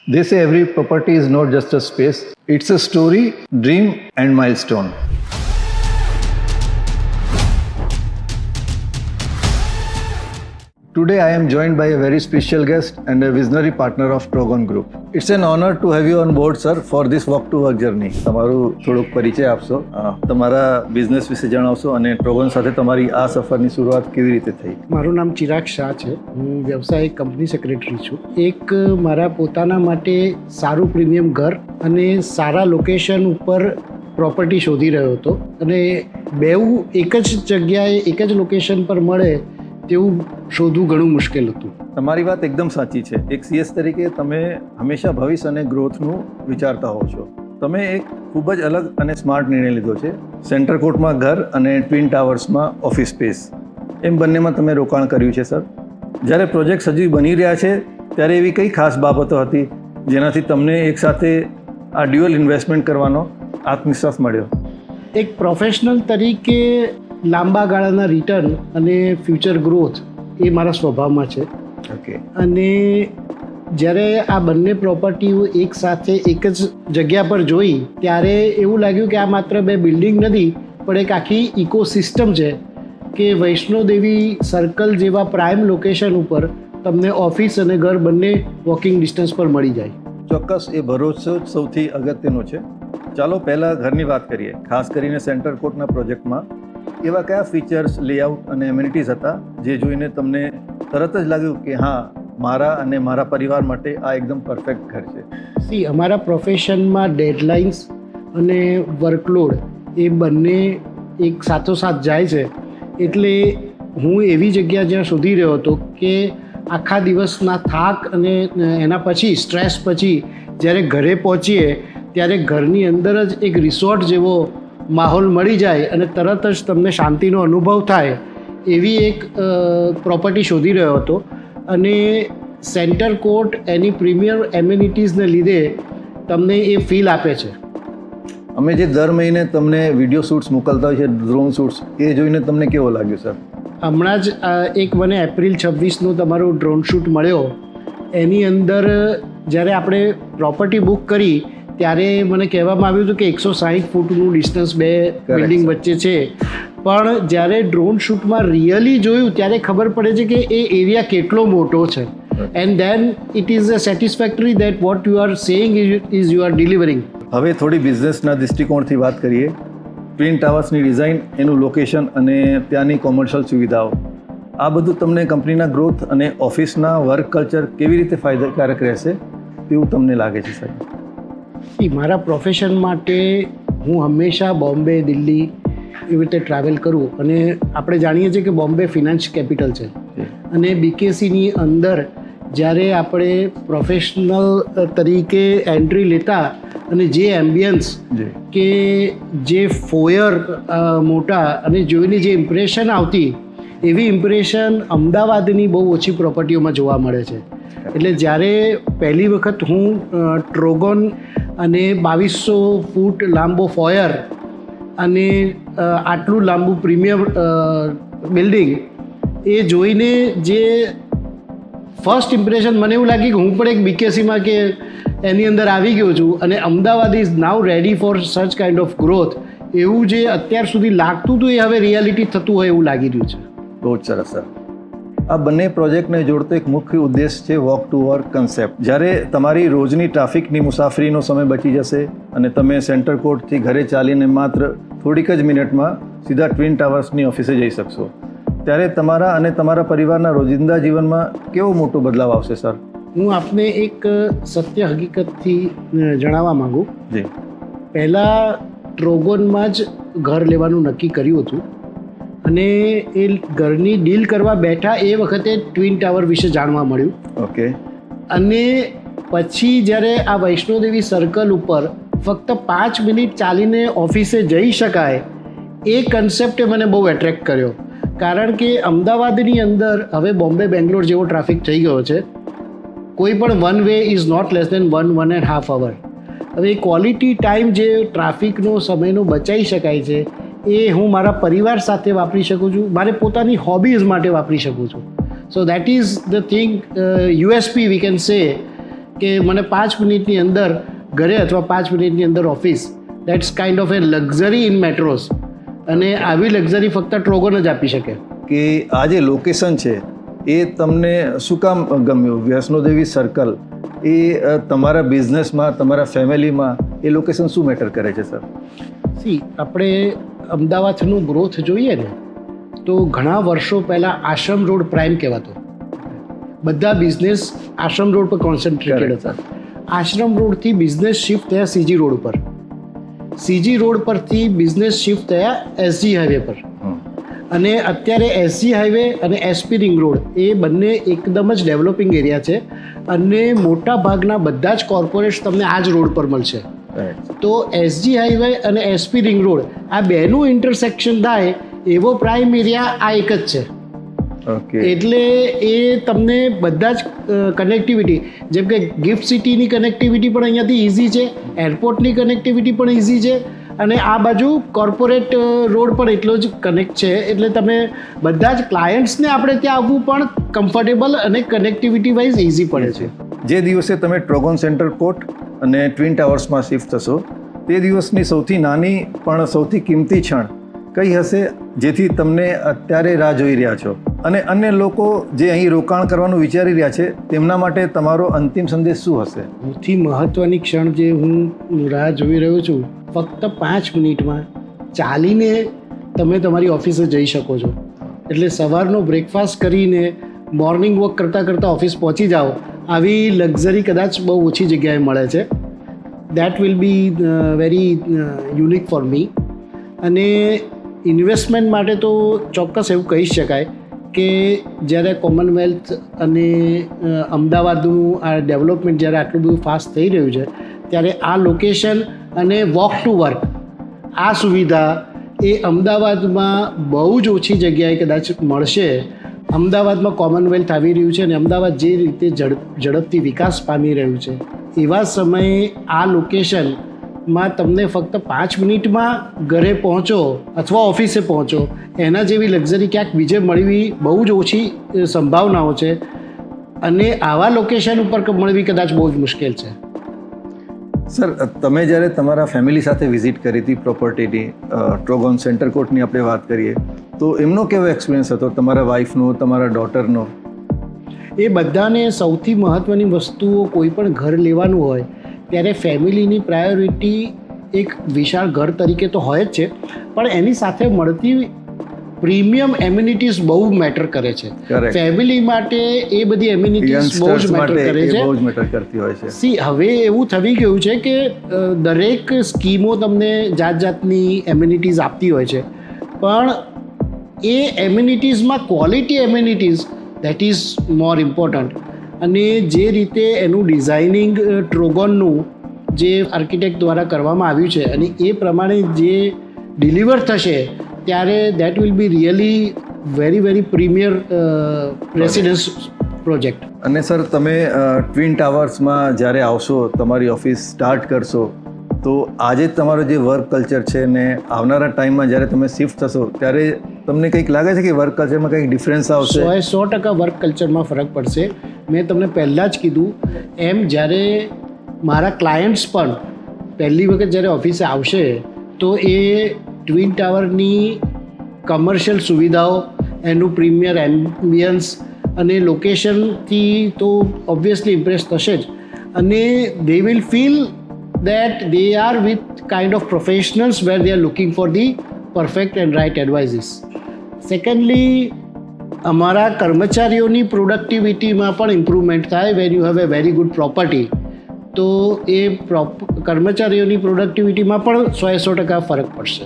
They say every property is not just a space, it's a story, dream, and milestone. Today I am joined by a very special guest and a visionary partner of Trogon Group. It's an honor to have you on board, sir, for this walk to work journey. તમારું થોડુંક પરિચય આપશો, તમારા business વિશે જણાવશો અને Trogon સાથે તમારી આ સફરની શરૂઆત કેવી રીતે થઈ? મારું નામ ચિરાગ શાહ છે. હું વ્યવસાયિક કંપની સેક્રેટરી છું. એક મારા પોતાના માટે સારું પ્રીમિયમ ઘર અને સારા લોકેશન ઉપર પ્રોપર્ટી શોધી રહ્યો હતો અને બેઉ એક જ જગ્યાએ એક જ લોકેશન પર મળે તેવું શોધવું ઘણું મુશ્કેલ હતું. તમારી વાત એકદમ સાચી છે. એક સીએસ તરીકે તમે હંમેશા ભવિષ્ય અને ગ્રોથનું વિચારતા હોવ છો. તમે એક ખૂબ જ અલગ અને સ્માર્ટ નિર્ણય લીધો છે. સેન્ટર કોર્ટમાં ઘર અને ટ્વિન ટાવર્સમાં ઓફિસ સ્પેસ, એમ બંનેમાં તમે રોકાણ કર્યું છે, સર. જ્યારે પ્રોજેક્ટ હજી બની રહ્યા છે ત્યારે એવી કઈ ખાસ બાબતો હતી જેનાથી તમને એકસાથે આ ડ્યુઅલ ઇન્વેસ્ટમેન્ટ કરવાનો આત્મવિશ્વાસ મળ્યો? એક પ્રોફેશનલ તરીકે લાંબા ગાળાના રિટર્ન અને ફ્યુચર ગ્રોથ એ મારા સ્વભાવમાં છે. ઓકે. અને જ્યારે આ બંને પ્રોપર્ટીઓ એક સાથે એક જ જગ્યા પર જોઈ ત્યારે એવું લાગ્યું કે આ માત્ર બે બિલ્ડિંગ નથી પણ એક આખી ઇકોસિસ્ટમ છે કે વૈષ્ણોદેવી સર્કલ જેવા પ્રાઇમ લોકેશન ઉપર તમને ઓફિસ અને ઘર બંને વોકિંગ ડિસ્ટન્સ પર મળી જાય. ચોક્કસ, એ ભરોસો જ સૌથી અગત્યનો છે. ચાલો પહેલાં ઘરની વાત કરીએ. ખાસ કરીને સેન્ટર કોર્ટના પ્રોજેક્ટમાં એવા કયા ફીચર્સ, લેઆઉટ અને એમ્યુનિટીઝ હતા જે જોઈને તમને તરત જ લાગ્યું કે હા, મારા અને મારા પરિવાર માટે આ એકદમ પરફેક્ટ ઘર છે? અમારા પ્રોફેશનમાં ડેડલાઇન્સ અને વર્કલોડ એ બંને એક સાથોસાથ જાય છે. એટલે હું એવી જગ્યા જ્યાં શોધી રહ્યો હતો કે આખા દિવસના થાક અને એના પછી સ્ટ્રેસ પછી જ્યારે ઘરે પહોંચીએ ત્યારે ઘરની અંદર જ એક રિસોર્ટ જેવો માહોલ મળી જાય અને તરત જ તમને શાંતિનો અનુભવ થાય એવી એક પ્રોપર્ટી શોધી રહ્યો હતો. અને સેન્ટર કોર્ટ એની પ્રીમિયર એમ્યુનિટીઝને લીધે તમને એ ફીલ આપે છે. અમે જે દર મહિને તમને વિડીયો શૂટ્સ મોકલતા હોય છે, ડ્રોન શૂટ્સ, એ જોઈને તમને કેવો લાગ્યો, સર? હમણાં જ એક મને એપ્રિલ 26નો તમારો ડ્રોન શૂટ મળ્યો. એની અંદર જ્યારે આપણે પ્રોપર્ટી બુક કરી ત્યારે મને કહેવામાં આવ્યું હતું કે 160 ફૂટનું ડિસ્ટન્સ બે બિલ્ડિંગ વચ્ચે છે. પણ જ્યારે ડ્રોન શૂટમાં રિયલી જોયું ત્યારે ખબર પડે છે કે એ એરિયા કેટલો મોટો છે. And then it is a satisfactory that what you are saying is you are delivering. હવે થોડી બિઝનેસના દૃષ્ટિકોણથી વાત કરીએ. ટ્વિન ટાવર્સની ડિઝાઇન, એનું લોકેશન અને ત્યાંની કોમર્શિયલ સુવિધાઓ, આ બધું તમને કંપનીના ગ્રોથ અને ઓફિસના વર્ક કલ્ચર કેવી રીતે ફાયદાકારક રહેશે તેવું તમને લાગે છે, સાહેબ? મારા પ્રોફેશન માટે હું હંમેશા બોમ્બે, દિલ્હી એવી રીતે ટ્રાવેલ કરું. અને આપણે જાણીએ છીએ કે બોમ્બે ફિનાન્સ કેપિટલ છે અને બીકેસીની અંદર જ્યારે આપણે પ્રોફેશનલ તરીકે એન્ટ્રી લેતા અને જે એમ્બિયન્સ કે જે ફોયર મોટા અને જોઈને જે ઇમ્પ્રેશન આવતી એવી ઇમ્પ્રેશન અમદાવાદની બહુ ઓછી પ્રોપર્ટીઓમાં જોવા મળે છે. એટલે જ્યારે પહેલી વખત હું ટ્રોગોન અને 2200 ફૂટ લાંબો ફોયર અને આટલું લાંબુ પ્રીમિયમ બિલ્ડિંગ એ જોઈને જે ફર્સ્ટ ઇમ્પ્રેશન મને એવું લાગ્યું કે હું પણ એક બીકેસીમાં કે એની અંદર આવી ગયો છું અને Ahmedabad is now ready for સચ કાઇન્ડ ઓફ ગ્રોથ. એવું જે અત્યાર સુધી લાગતું હતું એ હવે રિયાલિટી થતું હોય એવું લાગી રહ્યું છે. બહુ જ સરસ, સર. આ બંને પ્રોજેક્ટને જોડતો એક મુખ્ય ઉદ્દેશ છે વોક ટુ વર્ક કન્સેપ્ટ. જ્યારે તમારી રોજની ટ્રાફિકની મુસાફરીનો સમય બચી જશે અને તમે સેન્ટર કોર્ટથી ઘરે ચાલીને માત્ર થોડીક જ મિનિટમાં સીધા ટ્વિન ટાવર્સની ઓફિસે જઈ શકશો, ત્યારે તમારા અને તમારા પરિવારના રોજિંદા જીવનમાં કેવો મોટો બદલાવ આવશે, સર? હું આપને એક સત્ય હકીકતથી જણાવવા માગું. જી. પહેલાં ટ્રોગોનમાં જ ઘર લેવાનું નક્કી કર્યું હતું અને એ ઘરની ડીલ કરવા બેઠા એ વખતે ટ્વિન ટાવર વિશે જાણવા મળ્યું. ઓકે. અને પછી જ્યારે આ વૈષ્ણોદેવી સર્કલ ઉપર ફક્ત 5 મિનિટ ચાલીને ઓફિસે જઈ શકાય એ કન્સેપ્ટે મને બહુ એટ્રેક્ટ કર્યો. કારણ કે અમદાવાદની અંદર હવે બોમ્બે, બેંગ્લોર જેવો ટ્રાફિક થઈ ગયો છે. કોઈ પણ one way is not less than 1.5 hour. હવે ક્વોલિટી ટાઈમ જે ટ્રાફિકનો સમયનો બચાવી શકાય છે એ હું મારા પરિવાર સાથે વાપરી શકું છું, મારે પોતાની હોબીઝ માટે વાપરી શકું છું. So that is the thing, USP we can say કે મને 5 મિનિટની અંદર ઘરે અથવા 5 મિનિટની અંદર office, that's kind of a luxury in metros. અને આવી લક્ઝરી ફક્ત ટ્રોગન જ આપી શકે. કે આ જે લોકેશન છે એ તમને શું કામ ગમ્યું? વૈષ્ણોદેવી સર્કલ એ તમારા બિઝનેસમાં, તમારા ફેમિલીમાં એ લોકેશન શું મેટર કરે છે સર? સી, આપણે અમદાવાદનું ગ્રોથ જોઈએ ને તો ઘણા વર્ષો પહેલાં આશ્રમ રોડ પ્રાઇમ કહેવાતો. બધા બિઝનેસ આશ્રમ રોડ પર કોન્સન્ટ્રેટેડ હતા. આશ્રમ રોડથી બિઝનેસ શિફ્ટ થયા સીજી રોડ પર. સીજી રોડ પરથી બિઝનેસ શિફ્ટ થયા એસજી હાઈવે પર. અને અત્યારે એસજી હાઈવે અને એસપી રિંગ રોડ એ બંને એકદમ જ ડેવલપિંગ એરિયા છે. અને મોટા ભાગના બધા જ કોર્પોરેટ્સ તમને આ જ રોડ પર મળશે. તો એસજી હાઈવે અને એસપી રિંગ રોડ આ બેનું ઇન્ટરસેક્શન થાય એવો પ્રાઇમ એરિયા આ એક જ છે. એટલે એ તમને બધા જ કનેક્ટિવિટી, જેમ કે ગિફ્ટ સિટીની કનેક્ટિવિટી પણ અહીંયાથી ઇઝી છે, એરપોર્ટની કનેક્ટિવિટી પણ ઇઝી છે, અને આ બાજુ કોર્પોરેટ રોડ પણ એટલો જ કનેક્ટ છે. એટલે તમે બધા જ ક્લાયન્ટ્સને આપણે ત્યાં આવવું પણ કમ્ફર્ટેબલ અને કનેક્ટિવિટી વાઇઝ ઇઝી પડે છે. જે દિવસે તમે ટ્રોગન સેન્ટર કોર્ટ અને ટ્વિન ટાવર્સમાં શિફ્ટ થશો તે દિવસની સૌથી નાની પણ સૌથી કિંમતી ક્ષણ કઈ હશે જેથી તમને અત્યારે રાહ જોઈ રહ્યા છો, અને અન્ય લોકો જે અહીં રોકાણ કરવાનું વિચારી રહ્યા છે તેમના માટે તમારો અંતિમ સંદેશ શું હશે? સૌથી મહત્ત્વની ક્ષણ જે હું રાહ જોઈ રહ્યો છું, ફક્ત 5 મિનિટમાં ચાલીને તમે તમારી ઓફિસે જઈ શકો છો. એટલે સવારનો બ્રેકફાસ્ટ કરીને મોર્નિંગ વોક કરતાં કરતાં ઓફિસ પહોંચી જાઓ, આવી લક્ઝરી કદાચ બહુ ઓછી જગ્યાએ મળે છે. That will be very unique for me. અને ઇન્વેસ્ટમેન્ટ માટે તો ચોક્કસ એવું કહી શકાય કે જ્યારે કોમનવેલ્થ અને અમદાવાદનું આ ડેવલપમેન્ટ જ્યારે આટલું બધું ફાસ્ટ થઈ રહ્યું છે ત્યારે આ લોકેશન અને વોક ટુ વર્ક આ સુવિધા એ અમદાવાદમાં બહુ જ ઓછી જગ્યાએ કદાચ મળશે. અમદાવાદમાં કોમનવેલ્થ આવી રહ્યું છે અને અમદાવાદ જે રીતે ઝડપથી વિકાસ પામી રહ્યું છે એવા સમયે આ લોકેશનમાં તમને ફક્ત 5 મિનિટમાં ઘરે પહોંચો અથવા ઓફિસે પહોંચો એના જેવી લક્ઝરી ક્યાંક બીજે મળવી બહુ જ ઓછી સંભાવનાઓ છે. અને આવા લોકેશન ઉપર મળવી કદાચ બહુ જ મુશ્કેલ છે. સર, તમે જ્યારે તમારા ફેમિલી સાથે વિઝિટ કરી હતી પ્રોપર્ટીની, ટ્રોગન સેન્ટર કોર્ટની આપણે વાત કરીએ તો એમનો કેવો એક્સપિરિયન્સ હતો, તમારા વાઈફનો, તમારા ડોટરનો? એ બધાને સૌથી મહત્ત્વની વસ્તુઓ કોઈ પણ ઘર લેવાનું હોય ત્યારે ફેમિલીની પ્રાયોરિટી એક વિશાળ ઘર તરીકે તો હોય જ છે, પણ એની સાથે મળતી પ્રીમિયમ એમ્યુનિટીઝ બહુ મેટર કરે છે. ફેમિલી માટે એ બધી એમ્યુનિટીઝ બહુ જ મેટર કરે છે, બહુ જ મેટર કરતી હોય છે. સી, હવે એવું થઈ ગયું છે કે દરેક સ્કીમો તમને જાત જાતની એમ્યુનિટીઝ આપતી હોય છે, પણ એ એમ્યુનિટીઝમાં quality amenities that is more important. અને જે રીતે એનું ડિઝાઇનિંગ ટ્રોગનનું જે આર્કિટેક્ટ દ્વારા કરવામાં આવ્યું છે અને એ પ્રમાણે જે ડિલિવર થશે ત્યારે that will be really very very premier residence project. અને સર, તમે ટ્વિન ટાવર્સમાં જ્યારે આવશો, તમારી ઓફિસ સ્ટાર્ટ કરશો, તો આજે તમારો જે વર્ક કલ્ચર છે ને આવનારા ટાઈમમાં જ્યારે તમે શિફ્ટ થશો ત્યારે તમને કંઈક લાગે છે કે વર્ક કલ્ચરમાં કંઈક ડિફરન્સ આવશે? 100% વર્ક કલ્ચરમાં ફરક પડશે. મેં તમને પહેલાં જ કીધું એમ, જ્યારે મારા ક્લાયન્ટ્સ પણ પહેલી વખત જ્યારે ઓફિસે આવશે તો એ ટ્વિન ટાવરની કમર્શિયલ સુવિધાઓ, એનું પ્રીમિયર એમ્બિયન્સ અને લોકેશનથી તો ઓબ્વિયસલી ઇમ્પ્રેસ થશે જ. અને they will feel that they are with kind of professionals where they are looking for the perfect and right advices. Secondly, અમારા કર્મચારીઓની પ્રોડક્ટિવિટીમાં પણ ઇમ્પ્રુવમેન્ટ થાય when you have a very good property. તો એ કર્મચારીઓની પ્રોડક્ટિવિટીમાં પણ 100% ફરક પડશે.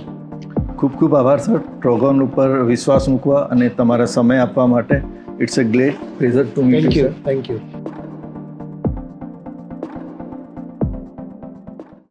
ખૂબ ખૂબ આભાર સર, ટ્રોગન ઉપર વિશ્વાસ મૂકવા અને તમારા સમય આપવા માટે. It's a great pleasure to meet you. Thank you.